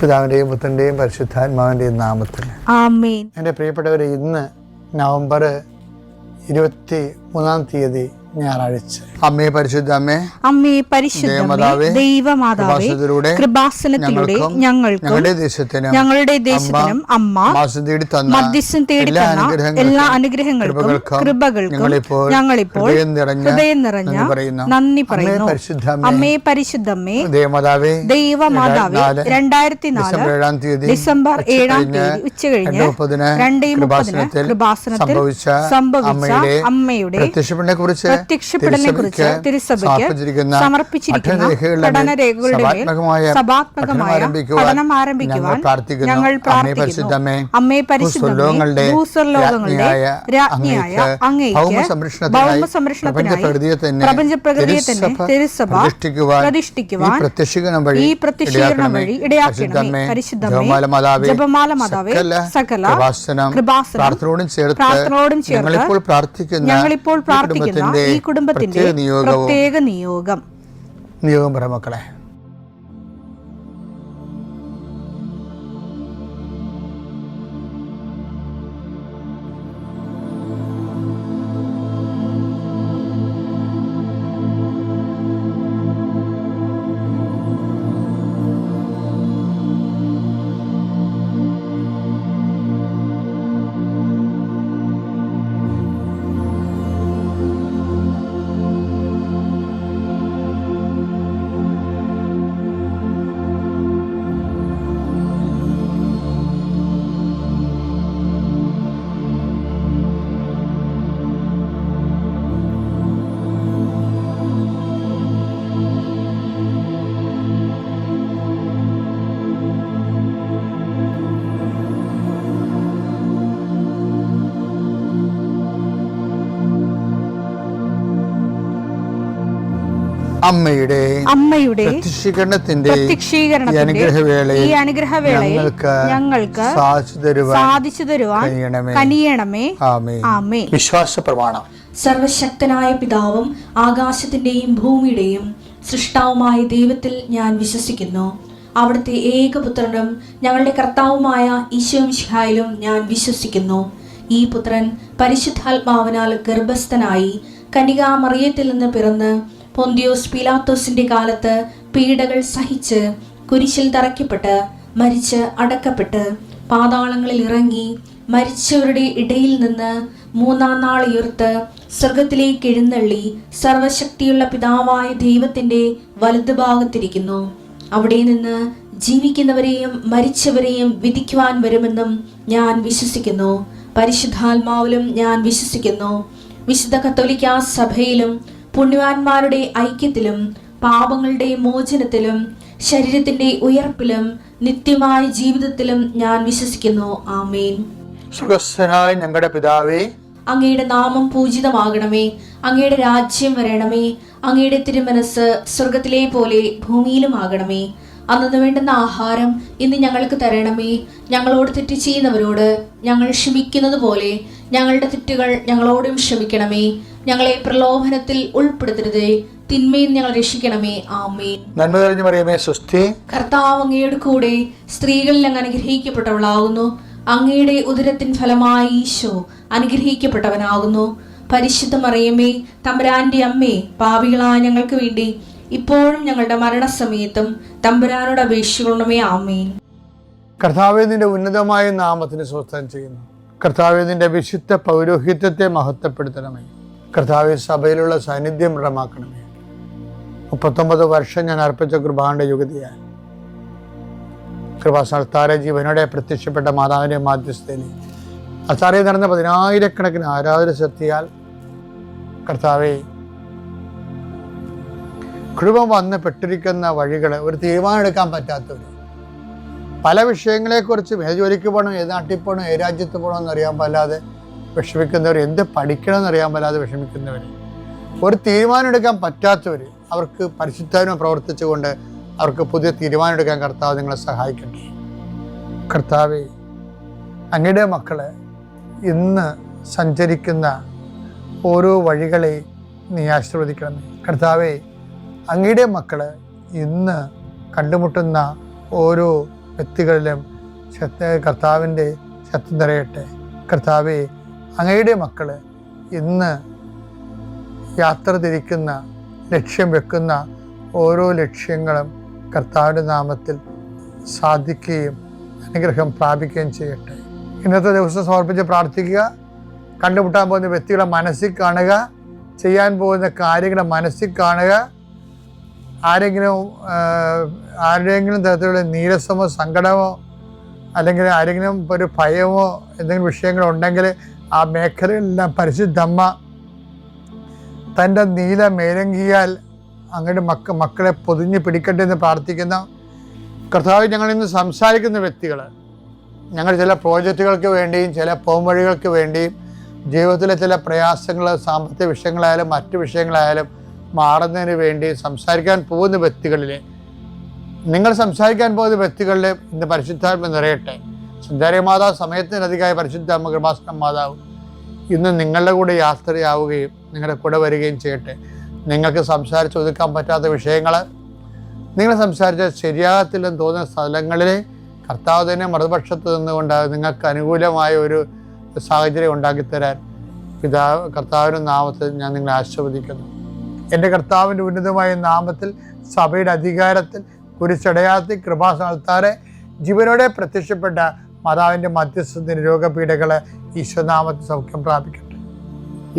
പിതാവിൻ്റെയും പുത്രൻ്റെയും പരിശുദ്ധാത്മാവിൻ്റെയും നാമത്തിൽ ആമേൻ. എൻ്റെ പ്രിയപ്പെട്ടവരെ, ഇന്ന് നവംബർ 23 ഞായറാഴ്ച. അമ്മേ പരിശുദ്ധ അമ്മേ, അമ്മേ പരിശുദ്ധ ദൈവമാതാവേ, കൃപാസനത്തിലൂടെ ഞങ്ങൾക്കും ഞങ്ങളുടെ ദേശത്തിനും അമ്മ മധ്യസ്ഥം തേടി തന്ന എല്ലാ അനുഗ്രഹങ്ങൾക്കും കൃപകൾക്കും ഞങ്ങളിപ്പോൾ ഹൃദയം നിറഞ്ഞ നന്ദി പറയുന്നു. അമ്മേ പരിശുദ്ധമ്മേ ദൈവമാതാവേ, 2004 ഡിസംബർ 7 ഉച്ചകഴിഞ്ഞ് 2:30 കൃപാസനത്തിൽ സംഭവിച്ച അമ്മയുടെ പ്രത്യക്ഷപ്പെടലിനെക്കുറിച്ച് തിരുസഭയ്ക്ക് സമർപ്പിച്ചിരിക്കുന്ന പഠനരേഖകളുടെ മേൽ സഭാത്മകമായ പഠനം ആരംഭിക്കുവാൻ ഞങ്ങൾ പ്രാർത്ഥിക്കുന്നു. അമ്മേ പരിശുദ്ധമേ, ഭൂസ്വർലോകങ്ങളുടെ രാജ്ഞിയായ അങ്ങേയ്ക്ക് ഭൗമസംരക്ഷണത്തിനായി പ്രപഞ്ചപ്രകൃതിയെ തന്നെ തിരുസഭ പ്രതിഷ്ഠിക്കുവാൻ ഈ പ്രത്യക്ഷീകരണം വഴി ഇടയാക്കണമേ. പരിശുദ്ധമേ, ജപമാല മാതാവേ, സകല കൃപാസനം പ്രാർത്ഥനയോടും ചേർത്ത് ഞങ്ങളിപ്പോൾ പ്രാർത്ഥിക്കുന്ന ഈ കുടുംബത്തിന്റെ പ്രത്യേക നിയോഗം പറ മക്കളെ. അമ്മയുടെ പ്രത്യക്ഷീകരണത്തിന്റെ ഈ അനുഗ്രഹവേളയിൽ ഞങ്ങൾക്ക് സാധിച്ചു തരുവാൻ കനിയണമേ. ആമേൻ. വിശ്വാസ പ്രമാണം. സർവശക്തനായ പിതാവും ആകാശത്തിന്റെയും ഭൂമിയുടെയും സൃഷ്ടാവുമായ ദൈവത്തിൽ ഞാൻ വിശ്വസിക്കുന്നു. അവിടുത്തെ ഏകപുത്രനും ഞങ്ങളുടെ കർത്താവുമായ ഈശോമിശിഹായിലും ഞാൻ വിശ്വസിക്കുന്നു. ഈ പുത്രൻ പരിശുദ്ധാത്മാവിനാൽ ഗർഭസ്ഥനായി കന്യകാമറിയത്തിൽ നിന്ന് പിറന്ന് പൊന്തിയോസ് പീലാത്തോസിന്റെ കാലത്ത് പീഡകൾ സഹിച്ച് കുരിശിൽ തറയ്ക്കപ്പെട്ട് മരിച്ച് അടക്കപ്പെട്ട് പാതാളങ്ങളിൽ ഇറങ്ങി മരിച്ചവരുടെ ഇടയിൽ നിന്ന് 3-ാം നാൾ ഉയർത്ത് സ്വർഗത്തിലേക്ക് എഴുന്നള്ളി സർവശക്തിയുള്ള പിതാവായ ദൈവത്തിന്റെ വലതുഭാഗത്തിരിക്കുന്നു. അവിടെ നിന്ന് ജീവിക്കുന്നവരെയും മരിച്ചവരെയും വിധിക്കുവാൻ വരുമെന്നും ഞാൻ വിശ്വസിക്കുന്നു. പരിശുദ്ധാത്മാവിലും ഞാൻ വിശ്വസിക്കുന്നു. വിശുദ്ധ കത്തോലിക്കാ സഭയിലും പുണ്യവാന്മാരുടെ ഐക്യത്തിലും പാപങ്ങളുടെ മോചനത്തിലും ശരീരത്തിന്റെ ഉയർപ്പിലും നിത്യമായ ജീവിതത്തിലും ഞാൻ വിശ്വസിക്കുന്നു. ആമേൻ. സുഖസ്ഥനായ ഞങ്ങളുടെ പിതാവേ, അങ്ങയുടെ നാമം പൂജിതമാകണമേ. അങ്ങയുടെ രാജ്യം വരണമേ. അങ്ങയുടെ തിരുമനസ് സ്വർഗത്തിലെ പോലെ ഭൂമിയിലും ആകണമേ. അന്നു വേണ്ടുന്ന ആഹാരം ഇന്ന് ഞങ്ങൾക്ക് തരണമേ. ഞങ്ങളോട് തെറ്റ് ചെയ്യുന്നവരോട് ഞങ്ങൾ ക്ഷമിക്കുന്നത് പോലെ ഞങ്ങളുടെ തെറ്റുകൾ ഞങ്ങളോടും ക്ഷമിക്കണമേ. ഞങ്ങളെ പ്രലോഭനത്തിൽ ഉൾപ്പെടുത്തരുതേ, തിന്മയിൽ ഞങ്ങൾ രക്ഷിക്കണമേ. ആമേൻ. നന്മ നിറഞ്ഞ മറിയമേ, സ്വസ്തി. കർത്താവ് അങ്ങയുടെ കൂടെ സ്ത്രീകളിൽ അങ്ങ് അനുഗ്രഹിക്കപ്പെട്ടവളാകുന്നു. അങ്ങയുടെ ഉദരത്തിൻ ഫലമായി ഈശോ അനുഗ്രഹിക്കപ്പെട്ടവനാകുന്നു. പരിശുദ്ധ മറിയമേ, തമ്പുരാന്റെ അമ്മേ, പാപികളായ ഞങ്ങൾക്ക് വേണ്ടി ഇപ്പോഴും ഞങ്ങളുടെ മരണസമയത്തും തമ്പുരാനോട് അപേക്ഷിക്കണമേ. ആമേൻ. കർത്താവേ, നിന്റെ ഉന്നതമായ നാമത്തിന് സ്വസ്ഥം ചെയ്യുന്നു. കർത്താവേ, നിന്റെ വിശുദ്ധ പൗരോഹിത്യത്തെ മഹത്വപ്പെടുത്തണമേ. കർത്താവേ, സഭയിലുള്ള സാന്നിധ്യം ദൃഢമാക്കണമേ. 39 വർഷം ഞാൻ അർപ്പിച്ച കൃപാന്റെ യുഗതിയാൽ കൃപാസ്ഥാന ജീവനോടെ പ്രത്യക്ഷപ്പെട്ട മാതാവിന്റെ മാധ്യസ്ഥയിൽ അത്താറയിൽ നടന്ന 10,000-കണക്കിന് ആരാധന ശക്തിയാൽ കർത്താവേ, കുടുംബം വന്ന് പെട്ടിരിക്കുന്ന വഴികൾ ഒരു തീരുമാനം എടുക്കാൻ പറ്റാത്തവർ, പല വിഷയങ്ങളെക്കുറിച്ചും ഏത് ജോലിക്ക് പോകണം, ഏത് നാട്ടിൽ പോകണം, ഏത് രാജ്യത്ത് പോകണമെന്ന് അറിയാൻ പാടില്ലാതെ വിഷമിക്കുന്നവർ, എന്ത് പഠിക്കണമെന്ന് അറിയാൻ പാടില്ലാതെ വിഷമിക്കുന്നവർ, ഒരു തീരുമാനം എടുക്കാൻ പറ്റാത്തവർ, അവർക്ക് പരിശുദ്ധാത്മാവ് പ്രവർത്തിച്ചുകൊണ്ട് അവർക്ക് പുതിയ തീരുമാനം എടുക്കാൻ കർത്താവ് നിങ്ങളെ സഹായിക്കട്ടെ. കർത്താവേ, അങ്ങയുടെ മക്കളെ ഇന്ന് സഞ്ചരിക്കുന്ന ഓരോ വഴികളെ നീ ആശീർവദിക്കണമേ. കർത്താവേ, അങ്ങയുടെ മക്കള് ഇന്ന് കണ്ടുമുട്ടുന്ന ഓരോ വ്യക്തികളിലും കർത്താവിൻ്റെ ശക്തി നിറയട്ടെ. കർത്താവെ, അങ്ങയുടെ മക്കൾ ഇന്ന് യാത്ര തിരിക്കുന്ന, ലക്ഷ്യം വെക്കുന്ന ഓരോ ലക്ഷ്യങ്ങളും കർത്താവിൻ്റെ നാമത്തിൽ സാധിക്കുകയും അനുഗ്രഹം പ്രാപിക്കുകയും ചെയ്യട്ടെ. ഇന്നത്തെ ദിവസം സമർപ്പിച്ച് പ്രാർത്ഥിക്കുക. കണ്ടുമുട്ടാൻ പോകുന്ന വ്യക്തികളെ മനസ്സിൽ കാണുക, ചെയ്യാൻ പോകുന്ന കാര്യങ്ങളെ മനസ്സിൽ കാണുക. ആരുടെയെങ്കിലും തരത്തിലുള്ള നീരസമോ സങ്കടമോ അല്ലെങ്കിൽ ആരെങ്കിലും ഒരു ഭയമോ എന്തെങ്കിലും വിഷയങ്ങളുണ്ടെങ്കിൽ ആ മേഖലകളിലെല്ലാം പരിശുദ്ധമ്മ തൻ്റെ നീല മേലങ്കിയാൽ അങ്ങയുടെ മക്കളെ പൊതിഞ്ഞ് പിടിക്കട്ടെ എന്ന് പ്രാർത്ഥിക്കുന്ന കർത്താവ്. ഞങ്ങളിന്ന് സംസാരിക്കുന്ന വ്യക്തികൾ ഞങ്ങൾ ചില പ്രോജക്റ്റുകൾക്ക് വേണ്ടിയും ചില പോംവഴികൾക്ക് വേണ്ടിയും ജീവിതത്തിലെ ചില പ്രയാസങ്ങൾ, സാമ്പത്തിക വിഷയങ്ങളായാലും മറ്റു വിഷയങ്ങളായാലും മാറുന്നതിന് വേണ്ടി സംസാരിക്കാൻ പോകുന്ന വ്യക്തികളിൽ, നിങ്ങൾ സംസാരിക്കാൻ പോകുന്ന വ്യക്തികളിൽ ഇന്ന് പരിശുദ്ധാത്മ നിറയട്ടെ. സുന്ദരി മാതാവ് സമയത്തിനധികമായ പരിശുദ്ധാത്മ കൃപാസന മാതാവ് ഇന്ന് നിങ്ങളുടെ കൂടെ യാത്രയാവുകയും നിങ്ങളുടെ കൂടെ വരികയും ചെയ്യട്ടെ. നിങ്ങൾക്ക് സംസാരിച്ച് ഒതുക്കാൻ പറ്റാത്ത വിഷയങ്ങൾ, നിങ്ങൾ സംസാരിച്ച ശരിയാകത്തില്ലെന്ന് തോന്നുന്ന സ്ഥലങ്ങളിൽ കർത്താവ് തന്നെ മറുപക്ഷത്ത് നിന്നുകൊണ്ട് നിങ്ങൾക്ക് അനുകൂലമായ ഒരു സാഹചര്യം ഉണ്ടാക്കിത്തരാൻ കർത്താവിൻ്റെ നാമത്തിൽ ഞാൻ നിങ്ങളെ ആശീർവദിക്കുന്നു. എൻ്റെ കർത്താവിൻ്റെ ഉന്നതമായ നാമത്തിൽ സഭയുടെ അധികാരത്തിൽ കുരിശടയാത്തി കൃപാസനത്താറെ ജീവനോടെ പ്രത്യക്ഷപ്പെട്ട മാതാവിൻ്റെ മധ്യസ്ഥത്തിന് രോഗപീഠകളെ ഈശ്വരനാമത്തിൽ സൗഖ്യം പ്രാപിക്കട്ടെ.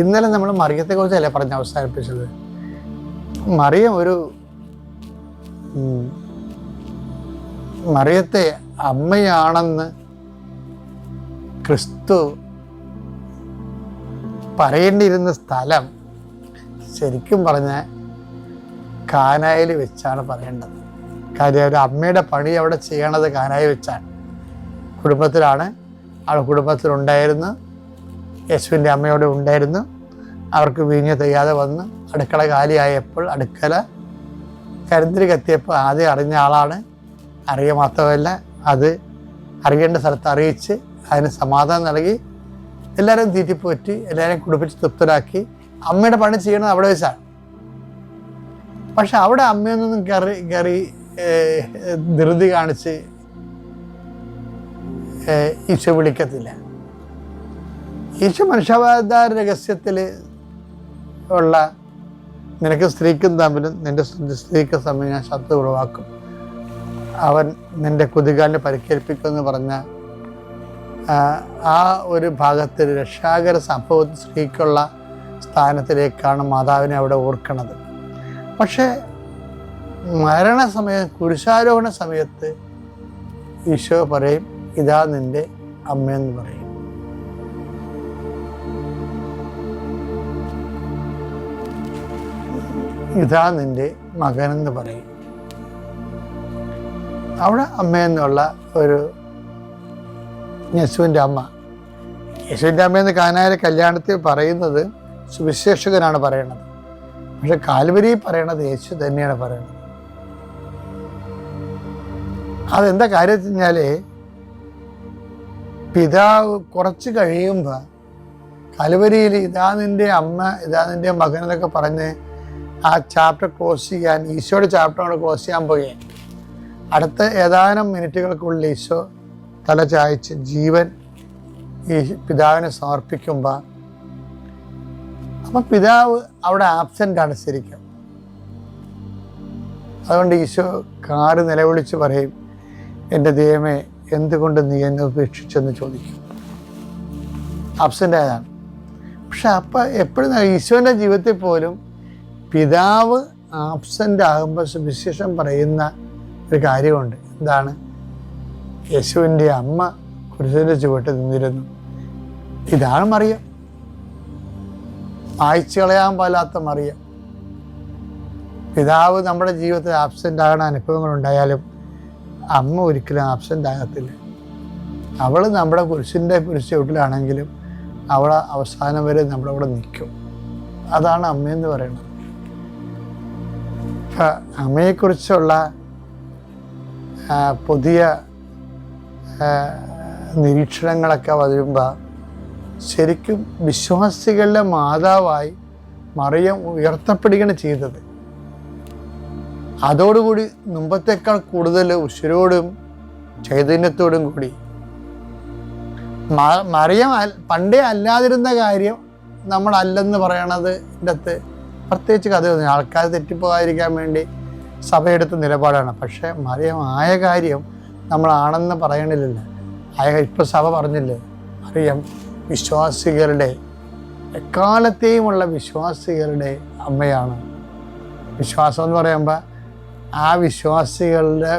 ഇന്നലെ നമ്മൾ മറിയത്തെക്കുറിച്ചല്ലേ പറഞ്ഞ് അവസാനിപ്പിച്ചത്. മറിയത്തെ അമ്മയാണെന്ന് ക്രിസ്തു പറയേണ്ടിയിരുന്ന സ്ഥലം ശരിക്കും പറഞ്ഞാൽ കാനായിൽ വെച്ചാണ് പറയേണ്ടത്. കാര്യം ഒരു അമ്മയുടെ പണി അവിടെ ചെയ്യണത് കാനായിൽ വെച്ചാണ്. കുടുംബത്തിലാണ്. അവൾ കുടുംബത്തിലുണ്ടായിരുന്നു. യേശുവിൻ്റെ അമ്മയോടെ ഉണ്ടായിരുന്നു. അവർക്ക് വീഞ്ഞ് തെയ്യാതെ വന്ന് അടുക്കള കാലിയായപ്പോൾ അടുക്കള കരിന്തിരി കത്തിയപ്പോൾ ആദ്യം അറിഞ്ഞ ആളാണ്. അറിയുക മാത്രമല്ല, അത് അറിയേണ്ട സ്ഥലത്ത് അറിയിച്ച് അതിന് സമാധാനം നൽകി എല്ലാവരും തീറ്റിപ്പോറ്റി എല്ലാവരെയും കുടിപ്പിച്ച് തൃപ്തരാക്കി. അമ്മയുടെ പണി ചെയ്യണത് അവിടെ വെച്ചാണ്. പക്ഷെ അവിടെ അമ്മയൊന്നും കയറി ധൃതി കാണിച്ച് ഈശോ വിളിക്കത്തില്ല. ഈശോ മനുഷ്യാവതാര രഹസ്യത്തിൽ ഉള്ള നിനക്ക് സ്ത്രീക്കും തമ്മിലും നിന്റെ സ്ത്രീക്ക് തമ്മിൽ ഞാൻ ശത്രു ഉളവാക്കും, അവൻ നിന്റെ കുതികാലിനെ പരിക്കേൽപ്പിക്കുമെന്ന് പറഞ്ഞ ആ ഒരു ഭാഗത്തിൽ രക്ഷാകര സംഭവത്തിൽ സ്ത്രീക്കുള്ള സ്ഥാനത്തിലേക്കാണ് മാതാവിനെ അവിടെ ഓർക്കണത്. പക്ഷേ മരണസമയം, കുരിശാരോഹണ സമയത്ത് ഈശോ പറയും, ഇതാ നിന്റെ അമ്മയെന്ന് പറയും. ഇതാ നിന്റെ മകനെന്ന് പറയും. അവിടെ അമ്മയെന്നുള്ള ഒരു യേശുവിൻ്റെ അമ്മ, യേശുവിൻ്റെ അമ്മയെന്ന് കാനായിലെ കല്യാണത്തിൽ പറയുന്നത് സുവിശേഷകനാണ് പറയണത്. പക്ഷെ കാൽവരി പറയണത് യേശു തന്നെയാണ് പറയണത്. അതെന്താ കാര്യം വെച്ച് കഴിഞ്ഞാൽ, പിതാവ് കുറച്ച് കഴിയുമ്പോൾ കാൽവരിയിൽ ഇതാ നിൻ്റെ അമ്മ, ഇതാ നിൻ്റെ മകൻ എന്നൊക്കെ പറഞ്ഞ് ആ ചാപ്റ്റർ ക്ലോസ് ചെയ്യാൻ, ഈശോയുടെ ചാപ്റ്റർ ക്ലോസ് ചെയ്യാൻ പോയി. അടുത്ത ഏതാനും മിനിറ്റുകൾക്കുള്ളിൽ ഈശോ തല ചായ്ച്ച് ജീവൻ ഈ പിതാവിനെ സമർപ്പിക്കുമ്പോൾ, അപ്പം പിതാവ് അവിടെ ആബ്സെൻ്റാണ് ശരിക്കും. അതുകൊണ്ട് ഈശോ കാറ് നിലവിളിച്ച് പറയും, എൻ്റെ ദൈവമേ എന്തുകൊണ്ട് നീ എന്നെ ഉപേക്ഷിച്ചെന്ന് ചോദിക്കും. ആബ്സെൻ്റ് ആയതാണ്. പക്ഷെ അപ്പം എപ്പോഴും ഈശോൻ്റെ ജീവിതത്തിൽ പോലും പിതാവ് ആബ്സെൻ്റ് ആകുമ്പോൾ സുവിശേഷം പറയുന്ന ഒരു കാര്യമുണ്ട്. എന്താണ്? യേശുവിൻ്റെ അമ്മ കുരിശിൻ്റെ ചുവട്ട് നിന്നിരുന്നു. ഇതാണ് മറിയം, മായ്ച്ചു കളയാൻ പാലാത്ത മറിയം. പിതാവ് നമ്മുടെ ജീവിതത്തിൽ ആബ്സെൻ്റ് ആകുന്ന അനുഭവങ്ങളുണ്ടായാലും അമ്മ ഒരിക്കലും ആബ്സെൻ്റ് ആകത്തില്ല. അവൾ നമ്മുടെ കുരിശിൻ്റെ ചുവട്ടിലാണെങ്കിലും അവൾ അവസാനം വരെ നമ്മുടെ അവിടെ നിൽക്കും. അതാണ് അമ്മയെന്ന് പറയുന്നത്. അമ്മയെക്കുറിച്ചുള്ള പുതിയ നിരീക്ഷണങ്ങളൊക്കെ വരുമ്പോൾ ശരിക്കും വിശ്വാസികളുടെ മാതാവായി മറിയം ഉയർത്തപ്പെടുകയാണ് ചെയ്തത്. അതോടുകൂടി മുമ്പത്തേക്കാൾ കൂടുതൽ ഉശിരോടും ചൈതന്യത്തോടും കൂടി. മറിയം പണ്ടേ അല്ലാതിരുന്ന കാര്യം നമ്മളല്ലെന്ന് പറയണത് അകത്ത് പ്രത്യേകിച്ച് കഥയൊന്നും ആൾക്കാർ തെറ്റിപ്പോകാതിരിക്കാൻ വേണ്ടി സഭയെടുത്ത നിലപാടാണ്. പക്ഷേ മറിയം ആയ കാര്യം നമ്മളാണെന്ന് പറയണില്ല. ഇപ്പോൾ സഭ പറഞ്ഞില്ലേ, മറിയം വിശ്വാസികളുടെ എക്കാലത്തെയുമുള്ള വിശ്വാസികളുടെ അമ്മയാണ്. വിശ്വാസം എന്ന് പറയുമ്പോൾ ആ വിശ്വാസികളുടെ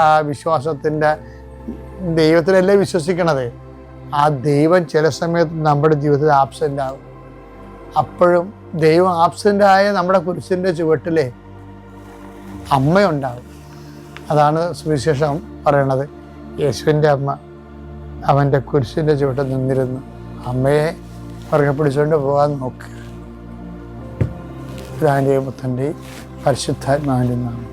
ആ വിശ്വാസത്തിൻ്റെ ദൈവത്തിലല്ലേ വിശ്വസിക്കണത്. ആ ദൈവം ചില സമയത്ത് നമ്മുടെ ജീവിതത്തിൽ ആബ്സെൻ്റ് ആകും. അപ്പോഴും ദൈവം ആബ്സെൻ്റായ നമ്മുടെ കുരിശിൻ്റെ ചുവട്ടിലെ അമ്മയുണ്ടാകും. അതാണ് സുവിശേഷം പറയണത്. യേശുവിൻ്റെ അമ്മ അവൻ്റെ കുരിശിൻ്റെ ചുവട്ടിൽ നിന്നിരുന്നു. അമ്മയെ പുറകെ പിടിച്ചുകൊണ്ട് പോകാൻ നോക്കുക. പിതാവിൻ്റെയും പുത്രൻ്റെയും പരിശുദ്ധാത്മാവിൻ്റെ നാമം.